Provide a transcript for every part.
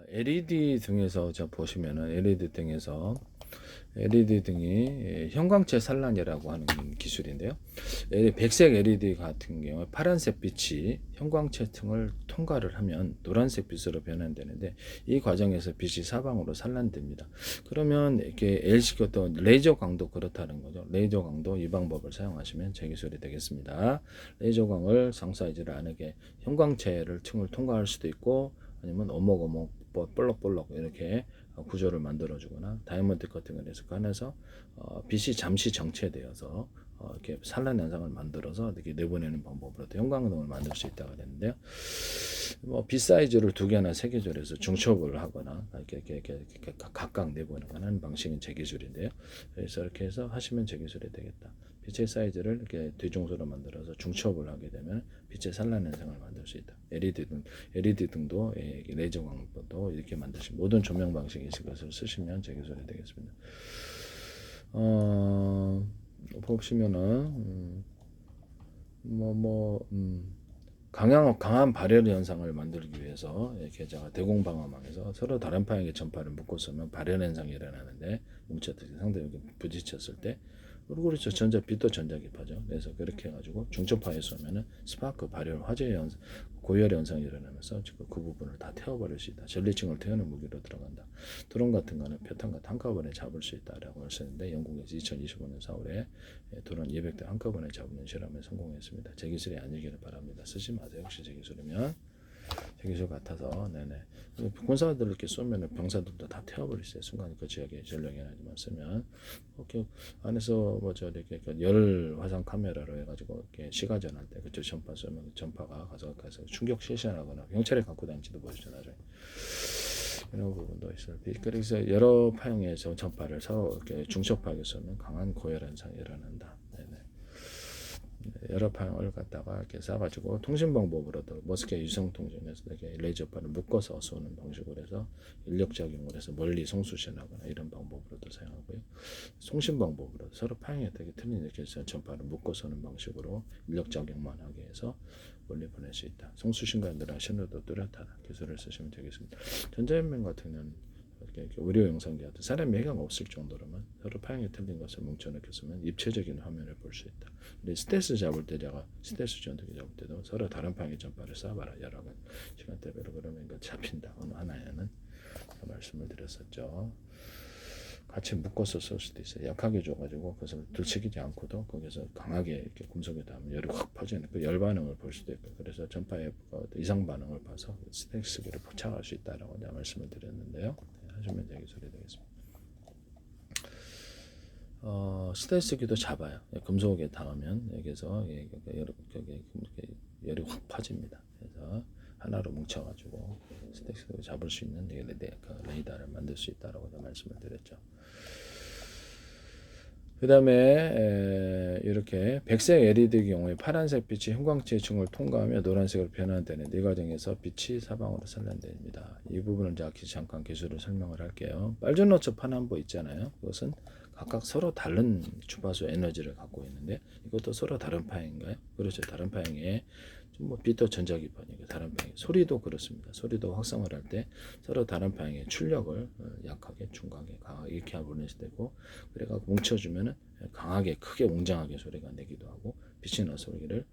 LED 등에서 보시면은 LED 등이 형광체 산란이라고 하는 기술인데요. 백색 LED 같은 경우에 파란색 빛이 형광체 층을 통과를 하면 노란색 빛으로 변환되는데, 이 과정에서 빛이 사방으로 산란됩니다. 그러면 이렇게 LC가 또 레이저 광도 그렇다는 거죠. 레이저 광도, 이 방법을 사용하시면 제 기술이 되겠습니다. 레이저 광을 상사이즈를 안하게 형광체를 층을 통과할 수도 있고, 아니면 오목오목 볼록볼록 이렇게 구조를 만들어 주거나, 다이아몬드 커팅을 해서 그 안에서 빛이 잠시 정체되어서 이렇게 산란 현상을 만들어서 이렇게 내보내는 방법으로 형광등을 만들 수 있다고 되는데요. 빛 사이즈를 2개나 3개 조려서 중첩을 하거나 이렇게 각각 내보내는 방식은 제 기술인데요. 그래서 이렇게 해서 하시면 제 기술이 되겠다. 빛의 사이즈를 이렇게 뒤중소로 만들어서 중첩을 하게 되면 빛의 산란 현상을 만들 수 있다. LED 등도 레이저 광도 이렇게 만드시면, 모든 조명 방식이 이것을 쓰시면 제 기술이 되겠습니다. 보시면은 강한 발열 현상을 만들기 위해서 이렇게 제가 대공방어망에서 서로 다른 방향의 전파를 묶고 쓰면 발열 현상이 일어나는데, 뭉쳤을 때 상대방이 부딪혔을 때, 그렇죠. 빛도 전자기파죠. 그래서 그렇게 해가지고 중첩파에 쏘면은 스파크 발열 화재 현상, 고열 현상이 일어나면서 그 부분을 다 태워버릴 수 있다. 전리층을 태우는 무기로 들어간다. 드론 같은 거는 표탄 같은 한꺼번에 잡을 수 있다라고 했었는데, 영국에서 2025년 4월에 드론 200대 한꺼번에 잡는 실험에 성공했습니다. 제 기술이 아니기를 바랍니다. 쓰지 마세요. 혹시 제 기술이면. 제 기술 같아서. 네네. 군사들 이렇게 쏘면은 병사들도 다 태워버릴 수 있어요. 순간 그 지역에 전력 에너지만 쓰면. 이렇게 안에서 이렇게 열 화상 카메라로 해가지고 이렇게 시가전할 때 그쪽 전파 쏘면 전파가 가서 충격 실시하거나 경찰에 갖고 다니지도 모르죠 나중에. 이런 부분도 있어요. 그래서 여러 파형의 전파를 서로 이렇게 중첩하게 쏘면 강한 고열 현상이 일어난다. 네네. 여러 파형을 갖다가 이렇게 싸가지고 통신 방법으로도 머스켓 유성 통신에서 이렇게 레이저파를 묶어서 쏘는 방식으로 해서 인력 작용을 해서 멀리 송수신하거나 이런 방법으로도 사용하고요. 송신 방법으로 서로 파형이 되게 틀린 이렇게 전파를 묶어 쏘는 방식으로 인력 작용만 하게 해서 멀리 보낼 수 있다. 송수신과 연결한 신호도 뚜렷하다. 기술을 쓰시면 되겠습니다. 전자현명 같은 경우는 이렇게 의료 영상기 같은 사람의 해가 없을 정도로만 서로 파형이 틀린 것을 뭉쳐넣게 쓰면 입체적인 화면을 볼 수 있다. 근데 스텔스 잡을 때, 제가 스텔스 전투기 잡을 때도 서로 다른 파형의 전파를 쏴봐라 여러 번 시간대별로, 그러면 이거 잡힌다. 어느 하나에는 말씀을 드렸었죠. 같이 묶어서 쓸 수도 있어요. 약하게 줘가지고 그것을 들치기지 않고도 거기서 강하게 이렇게 금속에 닿으면 열이 확 퍼지는 그 열 반응을 볼 수도 있고, 그래서 전파의 이상 반응을 봐서 스텔스기를 포착할 수 있다라고 말씀을 드렸는데요. 하시면 되게 소리 되겠습니다. 스텔스기도 잡아요. 금속에 닿으면 여기서 열이 확 퍼집니다. 그래서 하나로 뭉쳐가지고 스텔스기도 잡을 수 있는 레이더를 만들 수 있다라고 말씀을 드렸죠. 그 다음에 이렇게 백색 LED 경우에 파란색 빛이 형광체 층을 통과하며 노란색으로 변환되는 이 과정에서 빛이 사방으로 산란됩니다. 이 부분을 잠깐 기술을 설명을 할게요. 빨주노초 파남보 있잖아요. 그것은 각각 서로 다른 주파수 에너지를 갖고 있는데, 이것도 서로 다른 파형인가요? 그렇죠. 다른 파형에 빛도 전자기파니까 다른 파형. 소리도 그렇습니다. 소리도 확성을 할 때 서로 다른 파형의 출력을 약하게, 중강하게, 강하게 이렇게 보낼 수도 있고, 그래갖고 뭉쳐주면은 강하게, 크게, 웅장하게 소리가 내기도 하고, 빛이 나 소리를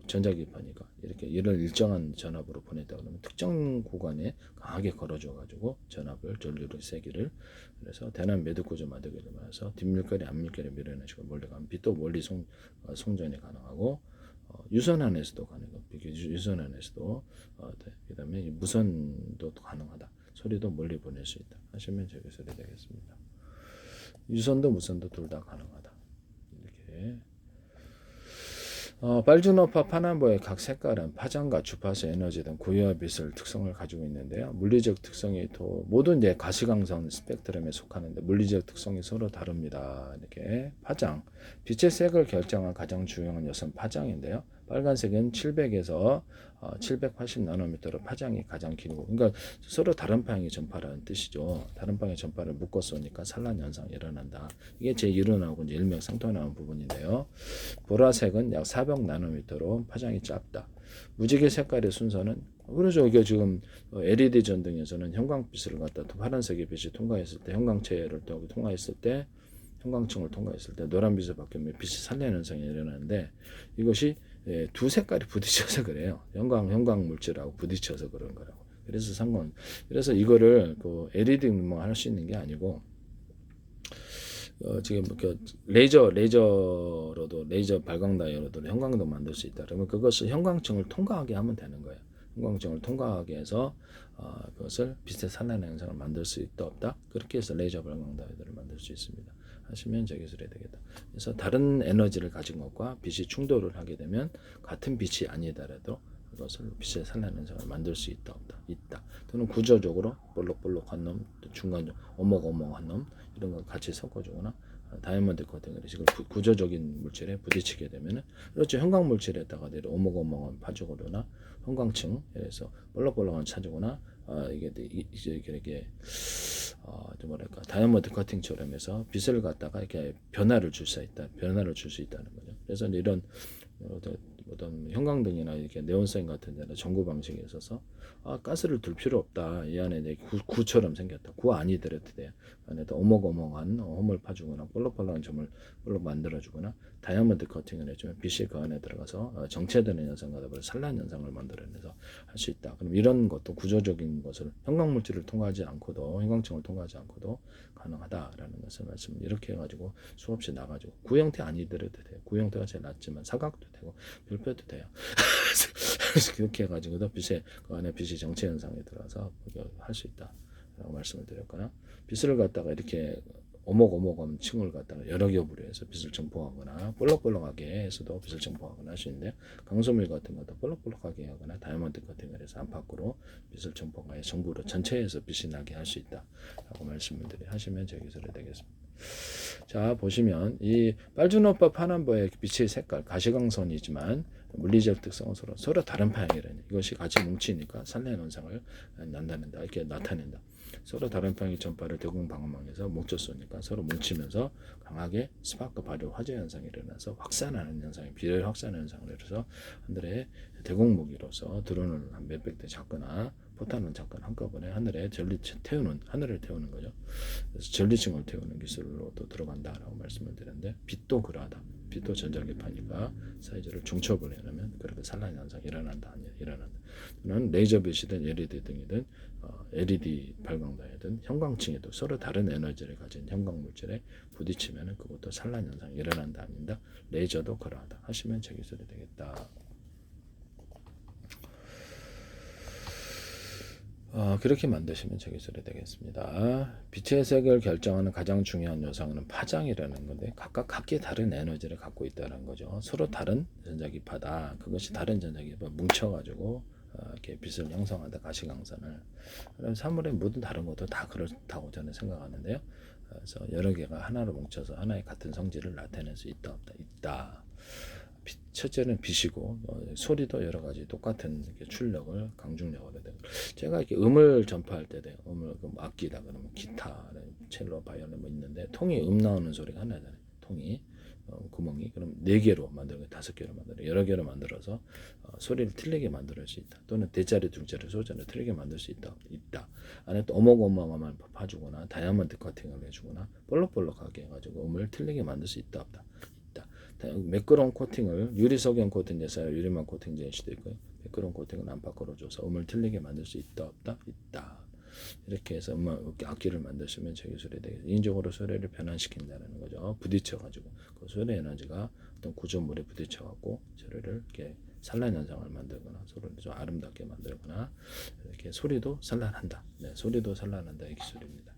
전자기파니까 이렇게 이런 일정한 전압으로 보냈다 그러면 특정 구간에 강하게 걸어줘가지고 전압을 전류를 세기를, 그래서 대남 매듭 구조 만들게 되면서 뒷물결이 앞물결에 밀어내시고 멀리 가면 빛도 멀리 송전이 가능하고, 유선 안에서도 가능하고, 유선 안에서도 그다음에 무선도 가능하다. 소리도 멀리 보낼 수 있다. 하시면 제 기술이 되겠습니다. 유선도 무선도 둘 다 가능하다. 이렇게. 빨주노파 파남보의 각 색깔은 파장과 주파수 에너지 등 고유와 비슷한 특성을 가지고 있는데요. 물리적 특성이 모든 가시광선 스펙트럼에 속하는데 물리적 특성이 서로 다릅니다. 이렇게 파장, 빛의 색을 결정한 가장 중요한 요소는 파장인데요. 빨간색은 700에서 780 나노미터로 파장이 가장 길고, 그러니까 서로 다른 방향의 전파라는 뜻이죠. 다른 방향의 전파를 묶어 쏘니까 산란 현상이 일어난다. 이게 제 이론하고 일맥상통하는 부분인데요. 보라색은 약 400 나노미터로 파장이 짧다. 무지개 색깔의 순서는 그래서 이게 지금 LED 전등에서는 형광빛을 갖다 파란색의 빛이 통과했을 때 형광체를 통과했을 때 형광층을 통과했을 때 노란빛을 바뀌면 빛이 산란 현상이 일어나는데 이것이 두 색깔이 부딪혀서 그래요. 형광 물질하고 부딪혀서 그런 거라고. 그래서 이거를 그 LED만 할 수 있는 게 아니고 지금 그 레이저로도 레이저 발광 다이로도 형광도 만들 수 있다. 그러면 그것을 형광층을 통과하게 하면 되는 거예요. 형광층을 통과하게 해서 그것을 빛의 산란 현상을 만들 수 있다 없다. 그렇게 해서 레이저 발광 다이오드를 만들 수 있습니다. 하시면 저 기술이 되겠다. 그래서 다른 에너지를 가진 것과 빛이 충돌을 하게 되면 같은 빛이 아니더라도 그것을 빛의 산란 현상을 만들 수 있다 없다. 있다. 또는 구조적으로 볼록볼록한 놈, 중간 오목오목한 놈 이런 걸 같이 섞어주거나 다이아몬드 코팅을 지금 구조적인 물질에 부딪히게 되면은 그렇죠. 형광 물질에다가 오목오목한 파죽으로나 형광층 그래서 볼록볼록한 차주거나 이게 이렇게 좀 뭐랄까 다이아몬드 커팅처럼 해서 빛을 갖다가 이렇게 변화를 줄 수 있다는 거죠. 그래서 이런 어떤 형광등이나 이렇게 네온사인 같은 데는 전구 방식에 있어서 가스를 둘 필요 없다. 이 안에 이제 구처럼 생겼다. 구 아니더라도 돼요. 안에다 오목오목한 홈을 파주거나 볼록볼록한 점을 볼록 만들어주거나 다이아몬드 커팅을 해주면 빛이 그 안에 들어가서 정체되는 현상과 더불어 산란 현상을 만들어내서 할 수 있다. 그럼 이런 것도 구조적인 것을 형광물질을 통과하지 않고도 형광층을 통과하지 않고도 가능하다라는 것을 말씀 이렇게 해가지고 수없이 나가지고 구형태 아니더라도 돼요. 구형태가 제일 낫지만 사각도 되고 별표도 돼요. 그래서 그렇게 해가지고도 그 안에 빛이 정체 현상에 들어가서 할 수 있다라고 말씀을 드렸거나 빛을 갖다가 이렇게 오목오목한 층을 갖다가 여러 겹으로 해서 빛을 증폭하거나 볼록볼록하게 해서도 빛을 증폭하거나 할 수 있는데 강소밀 같은 것도 볼록볼록하게 하거나 다이아몬드 같은 거에서 안팎으로 빛을 증폭하여 전부로 전체에서 빛이 나게 할 수 있다라고 말씀을 하시면 제 기술이 되겠습니다. 자 보시면 이 빨주노파 파남보의 빛의 색깔 가시광선이지만 물리적 특성은 서로 다른 방향이라는 이것이 같이 뭉치니까 산란 현상을 이렇게 나타낸다. 서로 다른 방향의 전파를 대공 방어망에서 뭉쳐 쏘니까 서로 뭉치면서 강하게 스파크 발효 화재 현상이 일어나서 확산하는 현상이 비례 확산 현상을 일어서 하늘에 대공 무기로서 드론을 한 몇백 대 잡거나 포탄을 잡거나 한꺼번에 하늘을 태우는 거죠. 그래서 전리층을 태우는 기술로 또 들어간다라고 말씀을 드렸는데 빛도 그러하다. 빛도 전자기파니까 사이즈를 중첩을 해놓으면 그렇게 산란 현상이 일어난다. 또는 레이저 빛이든 LED 등이든 LED 발광다이든 형광층에도 서로 다른 에너지를 가진 형광 물질에 부딪히면 그것도 산란 현상이 일어난다. 아닙니다. 레이저도 그러하다. 하시면 제 기술이 되겠다. 그렇게 만드시면 제 기술이 되겠습니다. 빛의 색을 결정하는 가장 중요한 요소는 파장이라는 건데 각기 다른 에너지를 갖고 있다는 거죠. 서로 다른 전자기파다. 그것이 다른 전자기파 뭉쳐가지고 이렇게 빛을 형성한다. 가시광선을. 그럼 사물의 모든 다른 것도 다 그렇다고 저는 생각하는데요. 그래서 여러 개가 하나로 뭉쳐서 하나의 같은 성질을 나타낼 수 있다. 없다. 있다. 첫째는 빛이고 소리도 여러 가지 똑같은 출력을 강중력으로 되고 제가 이렇게 음을 전파할 때도 음을 악기다 그러면 기타, 첼로, 바이올린 뭐 있는데 통이 나오는 소리가 하나잖아요. 통이 구멍이 그럼 4개로 만들고 5개로 만들어 여러 개로 만들어서 소리를 틀리게 만들 수 있다. 또는 대자리, 둘자리, 소자리 틀리게 만들 수 있다. 안에 또 오목오목만 파주거나 다이아몬드 커팅을 해주거나 볼록볼록하게 해가지고 음을 틀리게 만들 수 있다. 없다. 매끄러운 코팅을 유리석연 코팅제에서 유리만 코팅제일 수도 있고요. 매끄러운 코팅을 안팎으로 줘서 음을 틀리게 만들 수 있다. 없다. 있다. 이렇게 해서 악기를 만드시면 제 기술에 대해 인적으로 소리를 변환시킨다는 거죠. 부딪혀가지고 그 소리 에너지가 어떤 구조물에 부딪혀갖고 소리를 이렇게 산란 현상을 만들거나 소리를 좀 아름답게 만들거나 이렇게 소리도 산란한다. 네, 소리도 산란한다 이 기술입니다.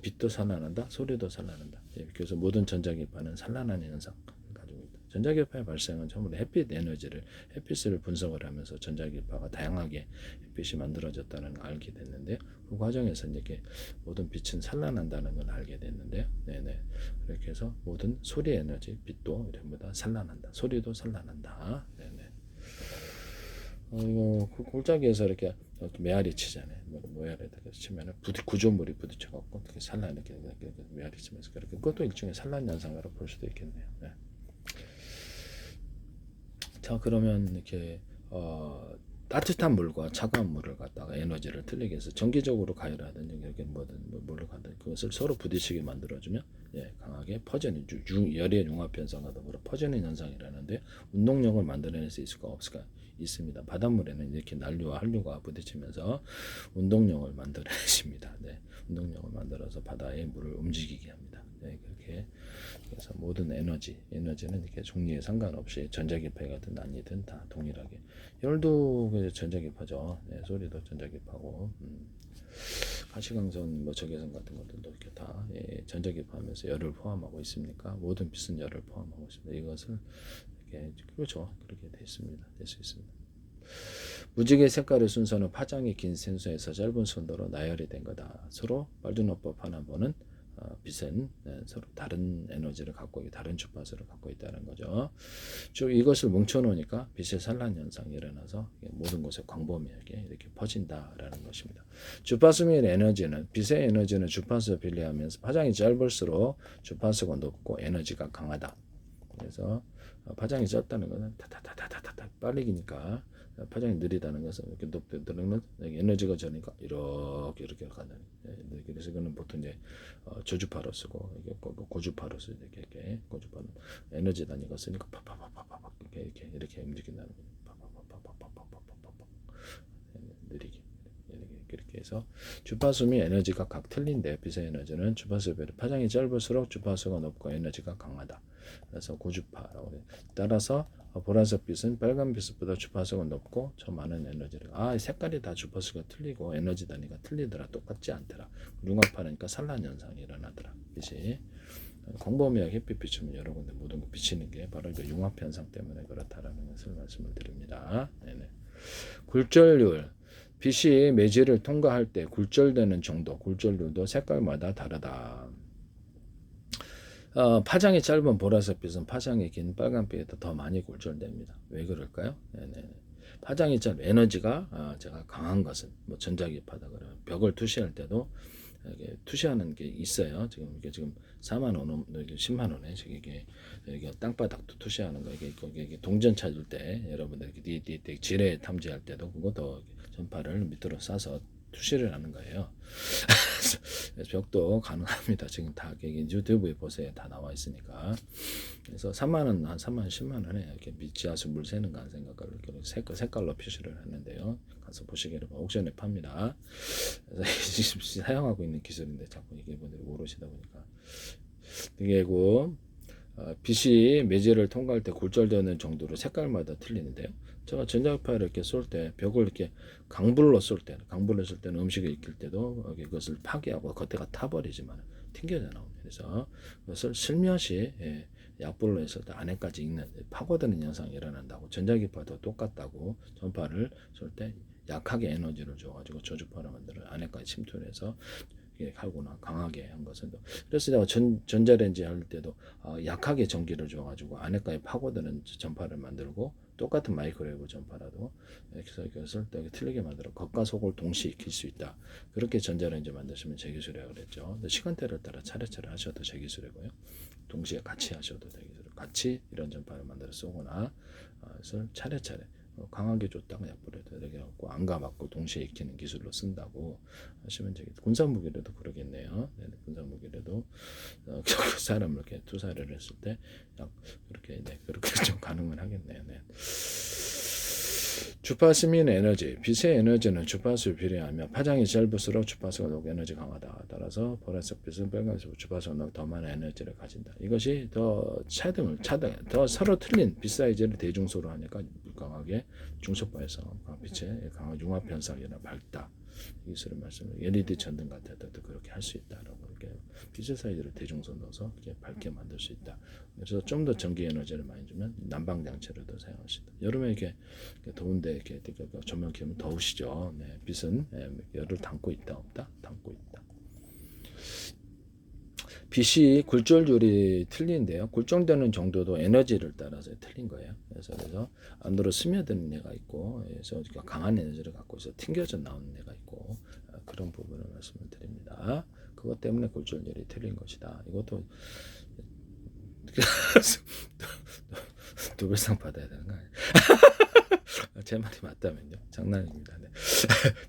빛도 산란한다, 소리도 산란한다. 그래서 모든 전자기파는 산란하는 현상을 가지고 있다. 전자기파의 발생은 전부 햇빛 에너지를 햇빛을 분석을 하면서 전자기파가 다양하게 햇빛이 만들어졌다는 걸 알게 됐는데 그 과정에서 이렇게 모든 빛은 산란한다는 걸 알게 됐는데요. 네네. 그렇게 해서 모든 소리 에너지, 빛도 전부 다 산란한다. 소리도 산란한다. 네네. 그 골짜기에서 이렇게 메아리 치잖아요. 메아리에다가 치면은 구조물이 부딪혀갖고 이렇게 산란 이렇게 메아리 치면서 그렇게 그것도 일종의 산란 현상으로 볼 수도 있겠네요. 네. 자 그러면 이렇게 따뜻한 물과 차가운 물을 갖다가 에너지를 틀리게 해서 정기적으로 가열하든 이렇게 뭐든 물을 가든 그것을 서로 부딪히게 만들어주면 강하게 퍼지는 열의 융합 현상과 더불어 퍼지는 현상이라는데 운동력을 만들어낼 수 있을까 없을까 있습니다. 바닷물에는 이렇게 난류와 한류가 부딪히면서 운동력을 만들어내십니다. 운동력을 만들어서 바다의 물을 움직이게 합니다. 그렇게 그래서 모든 에너지는 이렇게 종류에 상관없이 전자기파든 아니든 다 동일하게 열도 전자기파죠. 소리도 전자기파고 가시광선 적외선 같은 것들도 이렇게 다 전자기파하면서 열을 포함하고 있습니까? 모든 빛은 열을 포함하고 있습니다. 이것을 이렇게 그렇죠. 그렇게 될 수 있습니다. 무지개 색깔의 순서는 파장이 긴 센서에서 짧은 순서로 나열이 된 거다. 서로 빨주노법 하나 보는 빛은 서로 다른 에너지를 갖고 있고 다른 주파수를 갖고 있다는 거죠. 쭉 이것을 뭉쳐놓으니까 빛의 산란 현상이 일어나서 모든 곳에 광범위하게 이렇게 퍼진다라는 것입니다. 주파수 및 에너지는 빛의 에너지는 주파수에 비례하면서 파장이 짧을수록 주파수가 높고 에너지가 강하다. 그래서 파장이 짧다는 것은 타타타타타타 빨리 기니까 파장이 느리다는 것은 이렇게 높게 들으면 에너지가 저니까 이렇게 가는. 그래서 이거는 보통 이제 저주파로 쓰고 고주파로 쓰고 이렇게 고주파는 에너지 단위가 쓰니까 파파파파파 이렇게 움직인다는 거예요. 파파파파파파파파파 느리게 그렇게 해서 주파수 및 에너지가 각 틀린데 빛의 에너지는 주파수에 비해 파장이 짧을수록 주파수가 높고 에너지가 강하다. 그래서 고주파라고 해요. 따라서 보라색 빛은 빨간 빛보다 주파수가 높고 저 많은 에너지를 색깔이 다 주파수가 틀리고 에너지 단위가 틀리더라. 똑같지 않더라. 융합하니까 산란 현상이 일어나더라. 빛이 광범위하게 햇빛 비추면 여러 군데 모든 거 비치는 게 바로 그 융합 현상 때문에 그렇다라는 것을 말씀을 드립니다. 굴절률 빛이 매질을 통과할 때 굴절되는 정도, 굴절률도 색깔마다 다르다. 파장이 짧은 보라색 빛은 파장이 긴 빨간빛보다 더 많이 굴절됩니다. 왜 그럴까요? 파장이 짧은 에너지가 제가 강한 것은 뭐 전자기파다 그러면 벽을 투시할 때도 투시하는 게 있어요. 이게 지금 4만 원, 10만 원에 이게 땅바닥도 투시하는 거 이게 동전 찾을 때 여러분들 이렇게 지뢰 탐지할 때도 그것도 전파를 밑으로 쏴서 투시를 하는 거예요. 벽도 가능합니다. 지금 다 유튜브에 보세요. 다 나와 있으니까. 그래서 3만 원, 한 3만 원, 10만 원에 이렇게 지하수 물 새는 거 안 생각하고 이렇게 색깔로 표시를 했는데요. 가서 보시기를 옥션에 팝니다. 그래서 사용하고 있는 기술인데 자꾸 이게 분들이 모르시다 보니까 이게 빛이 매질을 통과할 때 굴절되는 정도로 색깔마다 틀리는데요. 제가 전자기파를 이렇게 쏠 때 벽을 이렇게 강불로 쏠 때는 음식을 익힐 때도 그것을 파괴하고 겉에가 타버리지만 튕겨져 나옵니다. 그래서 그것을 슬며시 약불로 했을 때 안에까지 익는 파고드는 현상이 일어난다고. 전자기파도 똑같다고. 전파를 쏠 때 약하게 에너지를 줘가지고 저주파를 만들어 안에까지 침투를 해서 하거나 강하게 한 것은 그래서 제가 전자레인지 할 때도 약하게 전기를 줘가지고 안에까지 파고드는 전파를 만들고 똑같은 마이크로웨이브 전파라도 그것을 틀리게 만들어 겉과 속을 동시에 익힐 수 있다. 그렇게 전자레인지 만드시면 제 기술이라고 그랬죠. 시간대를 따라 차례차례 하셔도 제 기술이고요. 동시에 같이 하셔도 제 기술. 같이 이런 전파를 만들어 쓰거나 그래서 차례차례 강하게 줬다가 약불에도 이렇게 갖고 안과 맞고 동시에 익히는 기술로 쓴다고 하시면 되겠죠. 군사무기로도 그러겠네요. 군사무기로도 사람을 이렇게 투사를 했을 때 그렇게 그렇게 좀 가능은 하겠네요. 주파수 및 에너지, 빛의 에너지는 주파수에 비례하며 파장이 짧을수록 주파수가 높고 에너지 강하다. 따라서 보라색 빛은 빨간색 주파수가 높고 더 많은 에너지를 가진다. 이것이 더 더 서로 틀린 빛 사이즈를 대중소로 하니까 강하게 중소파에서 빛의 강한 융합 현상이나 밝다. 이것을 말씀을 LED 전등 같은 데도 그렇게 할 수 있다라고 이렇게 빛의 사이즈를 대중소 넣어서 이렇게 밝게 만들 수 있다. 그래서 좀 더 전기 에너지를 많이 주면 난방 장치로도 사용할 수 있다. 여름에 이렇게 더운데 이렇게 조명 켜면 더우시죠. 빛은 열을 담고 있다 없다? 담고 있다. 빛이 굴절률이 틀린데요. 굴절되는 정도도 에너지를 따라서 틀린 거예요. 그래서 안으로 스며드는 애가 있고, 그래서 강한 에너지를 갖고 있어 튕겨져 나오는 애가 있고, 그런 부분을 말씀을 드립니다. 그것 때문에 굴절률이 틀린 것이다. 이것도 노벨상 받아야 되는 거 아니에요? 제 말이 맞다면요. 장난입니다. 네.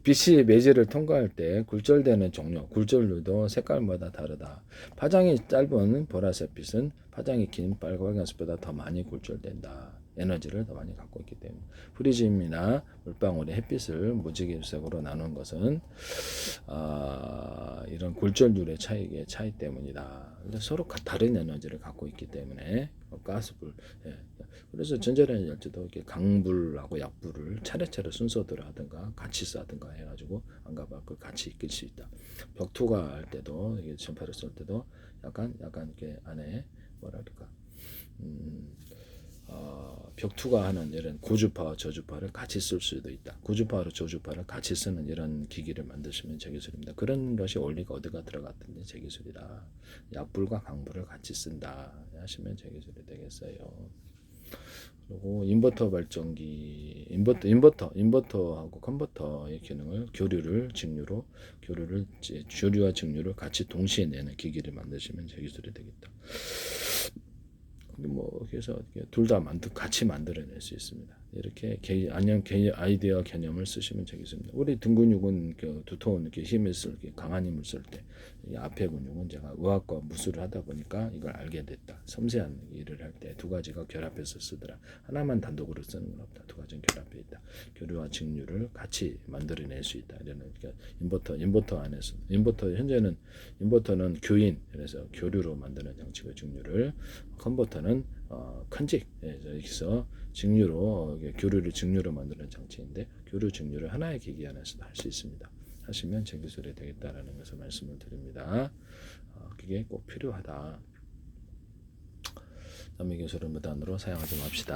빛이 매질을 통과할 때 굴절되는 종류, 굴절률도 색깔마다 다르다. 파장이 짧은 보라색 빛은 파장이 긴 빨간색보다 더 많이 굴절된다. 에너지를 더 많이 갖고 있기 때문에. 프리즘이나 물방울이 햇빛을 무지개색으로 나눈 것은 이런 굴절률의 차이 때문이다. 서로 다른 에너지를 갖고 있기 때문에 가스불. 예. 그래서 전자레인지도 이렇게 강불하고 약불을 차례차례 순서대로 하든가 같이 쏴든가 해가지고 안과 밖을 같이 익힐 수 있다. 벽투가 할 때도 이게 전파를 쏠 때도 약간 이렇게 안에 뭐랄까 벽투가 하는 이런 고주파와 저주파를 같이 쓸 수도 있다. 고주파와 저주파를 같이 쓰는 이런 기기를 만드시면 제 기술입니다. 그런 것이 원리가 어디가 들어갔든지 제 기술이다. 약불과 강불을 같이 쓴다 하시면 제 기술이 되겠어요. 그리고 인버터 발전기, 인버터하고 컨버터의 기능을 교류와 직류를 같이 동시에 내는 기기를 만드시면 제 기술이 되겠다. 뭐 그래서 둘 다 같이 만들어낼 수 있습니다. 이렇게 아이디어 개념을 쓰시면 되겠습니다. 우리 등 근육은 두터운 이렇게 힘을 강한 힘을 쓸 때 앞에 근육은 제가 의학과 무술을 하다 보니까 이걸 알게 됐다. 섬세한 일을 할 때 두 가지가 결합해서 쓰더라. 하나만 단독으로 쓰는 건 없다. 두 가지는 결합해 있다. 교류와 직류를 같이 만들어낼 수 있다. 이런 인버터 안에서 현재는 인버터는 교인 그래서 교류로 만드는 장치고 직류를 컨버터는 컨직 여기서 직류로 교류를 직류로 만드는 장치인데 교류 직류를 하나의 기기 안에서도 할 수 있습니다. 하시면 제 기술이 되겠다라는 것을 말씀을 드립니다. 그게 꼭 필요하다. 남의 기술을 무단으로 사용하지 맙시다.